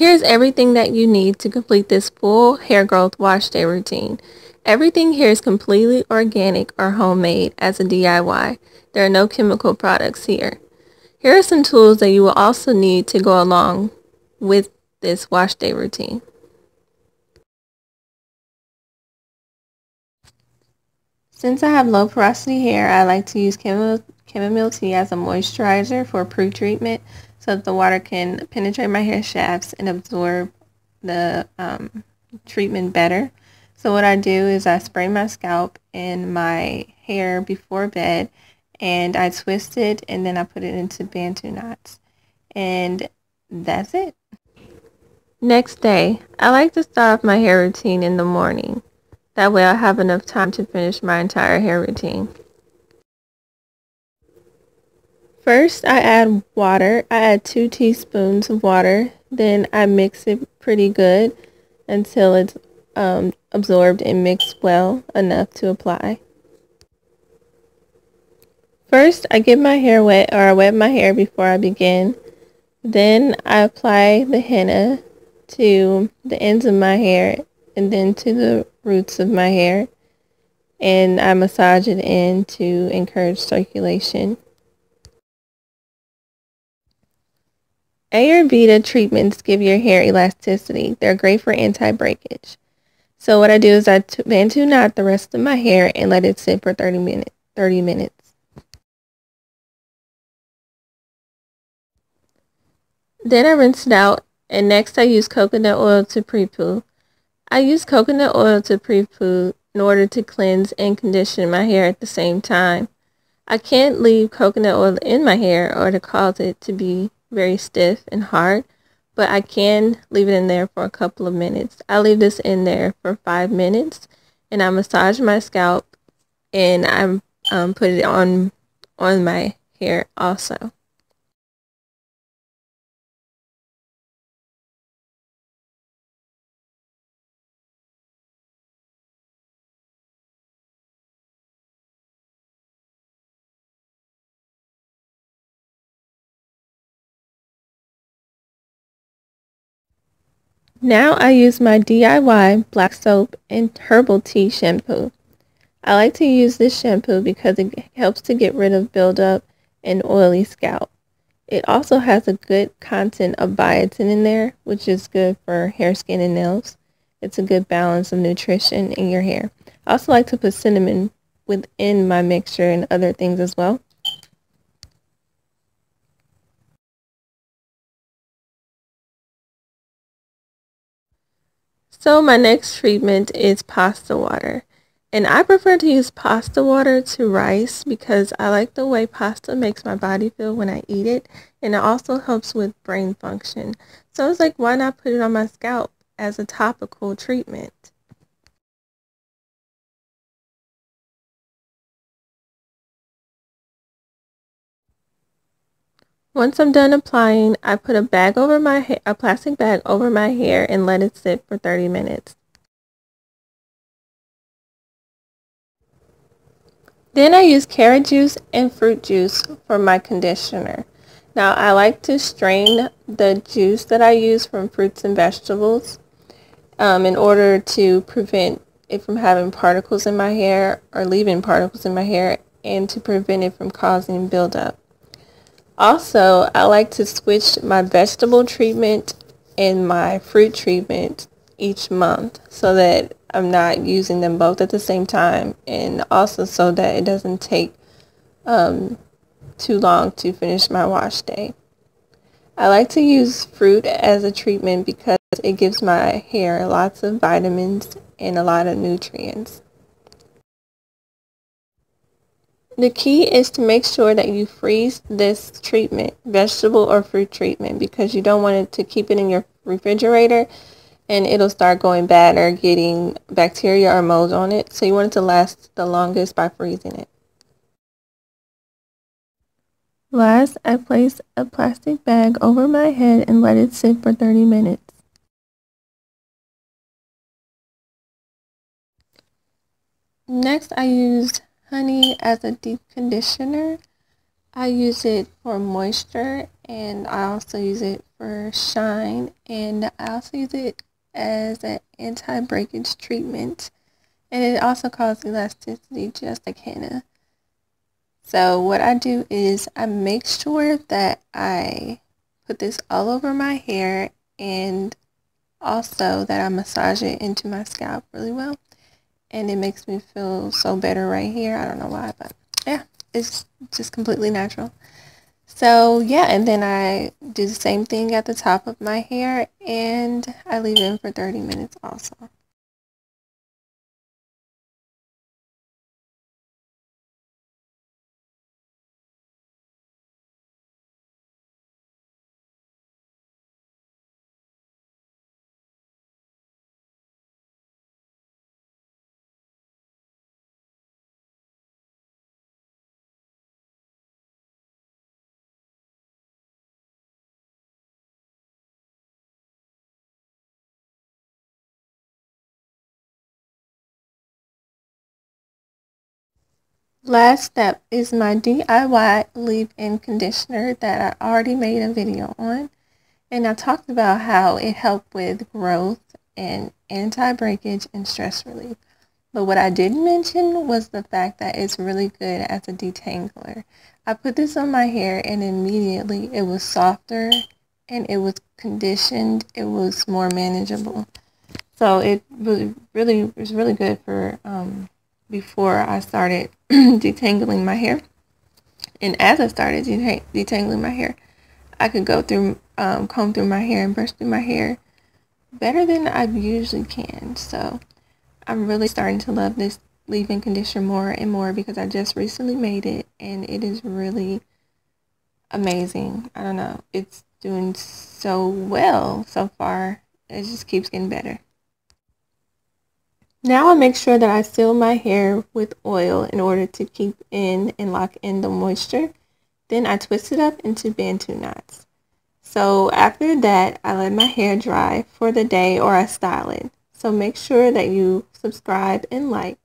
Here's everything that you need to complete this full hair growth wash day routine. Everything here is completely organic or homemade as a DIY. There are no chemical products here. Here are some tools that you will also need to go along with this wash day routine. Since I have low porosity hair, I like to use chamomile tea as a moisturizer for pre-treatment so that the water can penetrate my hair shafts and absorb the treatment better. So what I do is I spray my scalp and my hair before bed, and I twist it, and then I put it into Bantu knots. And that's it. Next day, I like to start off my hair routine in the morning. That way I'll have enough time to finish my entire hair routine. First, I add water. I add 2 teaspoons of water. Then I mix it pretty good until it's absorbed and mixed well enough to apply. First, I get my hair wet, or I wet my hair before I begin. Then I apply the henna to the ends of my hair and then to the roots of my hair, and I massage it in to encourage circulation. Ayurveda treatments give your hair elasticity. They're great for anti-breakage. So what I do is I Bantu knot the rest of my hair and let it sit for 30 minutes. Then I rinse it out, and next I use coconut oil to pre-poo. I use coconut oil to pre-poo in order to cleanse and condition my hair at the same time. I can't leave coconut oil in my hair or to cause it to be very stiff and hard, but I can leave it in there for a couple of minutes. I leave this in there for 5 minutes, and I massage my scalp, and I put it on my hair also. Now I use my D.I.Y black soap and herbal tea shampoo. I like to use this shampoo because it helps to get rid of buildup and oily scalp. It also has a good content of biotin in there, which is good for hair, skin, and nails. It's a good balance of nutrition in your hair. I also like to put cinnamon within my mixture and other things as well. So my next treatment is pasta water. And I prefer to use pasta water to rice because I like the way pasta makes my body feel when I eat it. And it also helps with brain function. So it's like, why not put it on my scalp as a topical treatment? Once I'm done applying, I put a plastic bag over my hair and let it sit for 30 minutes. Then I use carrot juice and fruit juice for my conditioner. Now I like to strain the juice that I use from fruits and vegetables in order to prevent it from having particles in my hair or leaving particles in my hair, and to prevent it from causing buildup. Also, I like to switch my vegetable treatment and my fruit treatment each month so that I'm not using them both at the same time, and also so that it doesn't take too long to finish my wash day. I like to use fruit as a treatment because it gives my hair lots of vitamins and a lot of nutrients. The key is to make sure that you freeze this treatment, vegetable or fruit treatment, because you don't want it to keep it in your refrigerator and it'll start going bad or getting bacteria or mold on it. So you want it to last the longest by freezing it. Last, I place a plastic bag over my head and let it sit for 30 minutes. Next, I used honey as a deep conditioner. I use it for moisture, and I also use it for shine, and I also use it as an anti-breakage treatment, and it also causes elasticity just like henna. So what I do is I make sure that I put this all over my hair, and also that I massage it into my scalp really well, and it makes me feel so better right here. I don't know why, but yeah, it's just completely natural. So yeah, and then I do the same thing at the top of my hair, and I leave it in for 30 minutes also. Last step is my DIY leave-in conditioner that I already made a video on. And I talked about how it helped with growth and anti-breakage and stress relief. But what I didn't mention was the fact that it's really good as a detangler. I put this on my hair and immediately it was softer and it was conditioned. It was more manageable. So it was really good for before I started detangling my hair. And as I started detangling my hair, I could go through, comb through my hair and brush through my hair better than I usually can. So I'm really starting to love this leave-in conditioner more and more because I just recently made it and it is really amazing. I don't know. It's doing so well so far. It just keeps getting better. Now I make sure that I seal my hair with oil in order to keep in and lock in the moisture. Then I twist it up into bantu knots. So after that, I let my hair dry for the day or I style it. So make sure that you subscribe and like.